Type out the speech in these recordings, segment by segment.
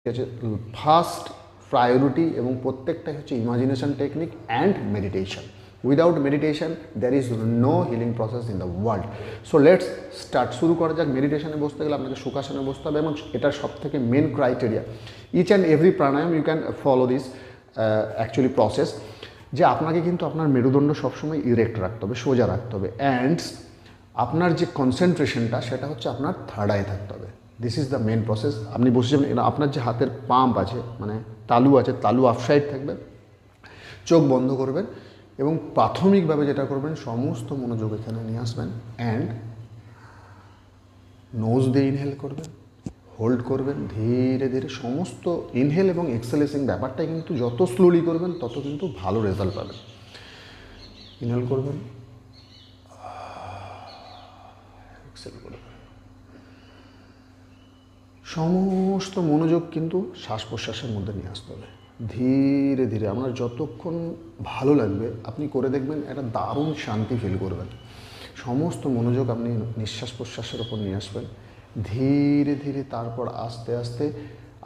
হচ্ছে first priority এবং প্রত্যেকটাই হচ্ছে imagination technique and meditation. Without meditation there is no healing process in the world. So let's start. শুরু করা যাক। মেডিটেশনে বসতে গেলে আপনাকে সুখাসনে বসতে হবে এবং এটার সব থেকে main criteria, each and every pranayama you can follow this actually process, যে আপনাকে কিন্তু আপনার মেরুদণ্ড সবসময় ইরেক্ট রাখতে হবে, সোজা রাখতে হবে, অ্যান্ড আপনার যে কনসেন্ট্রেশনটা সেটা হচ্ছে আপনার থার্ড আই থাকতে হবে। This is the main process. আপনি বসে যাবেন, আপনার যে হাতের পাম্প আছে মানে তালু আছে, তালু আফসাইড থাকবে, চোখ বন্ধ করবেন এবং প্রাথমিকভাবে যেটা করবেন সমস্ত মনোযোগ এখানে নিয়ে আসবেন অ্যান্ড নোজ দিয়ে ইনহেল করবেন, হোল্ড করবেন ধীরে ধীরে। সমস্ত ইনহেল এবং এক্সেলেসিং ব্যাপারটা কিন্তু যত স্লোলি করবেন তত কিন্তু ভালো রেজাল্ট পাবেন। ইনহেল করবেন, এক্সেল করবেন, সমস্ত মনোযোগ কিন্তু শ্বাস প্রশ্বাসের মধ্যে নিয়ে আসতে হবে ধীরে ধীরে। আপনার যতক্ষণ ভালো লাগবে আপনি করে দেখবেন, একটা দারুণ শান্তি ফিল করবেন। সমস্ত মনোযোগ আপনি নিঃশ্বাস প্রশ্বাসের ওপর নিয়ে আসবেন ধীরে ধীরে। তারপর আস্তে আস্তে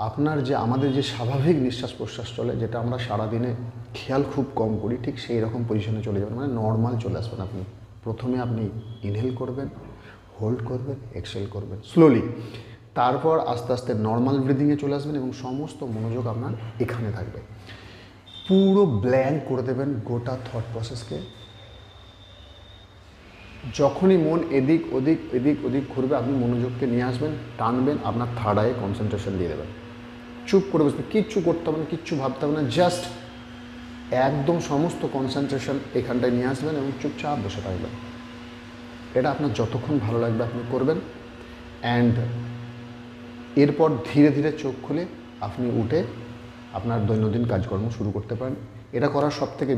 আপনার যে আমাদের যে স্বাভাবিক নিঃশ্বাস প্রশ্বাস চলে, যেটা আমরা সারাদিনে খেয়াল খুব কম করি, ঠিক সেই রকম পজিশনে চলে যাবেন, মানে নর্মাল চলে আসবেন আপনি। প্রথমে আপনি ইনহেল করবেন, হোল্ড করবেন, এক্সহেল করবেন স্লোলি। তারপর আস্তে আস্তে নর্মাল ব্রিদিংয়ে চলে আসবেন এবং সমস্ত মনোযোগ আপনার এখানে থাকবে। পুরো ব্ল্যাঙ্ক করে দেবেন গোটা থট প্রসেসকে। যখনই মন এদিক ওদিক এদিক ওদিক ঘুরবে আপনি মনোযোগকে নিয়ে আসবেন, টানবেন, আপনার থার্ড আইয়ে কনসেন্ট্রেশন দিয়ে দেবেন। চুপ করে বসবেন, কিচ্ছু করতে হবে না, কিচ্ছু ভাবতে হবে না, জাস্ট একদম সমস্ত কনসেন্ট্রেশন এখানটায় নিয়ে আসবেন এবং চুপচাপ বসে থাকবেন। এটা আপনার যতক্ষণ ভালো লাগবে আপনি করবেন। অ্যান্ড এরপর ধীরে ধীরে চোখ খুলে আপনি উঠে আপনার দৈনন্দিন কাজকর্ম শুরু করতে পারেন। এটা করার সব থেকে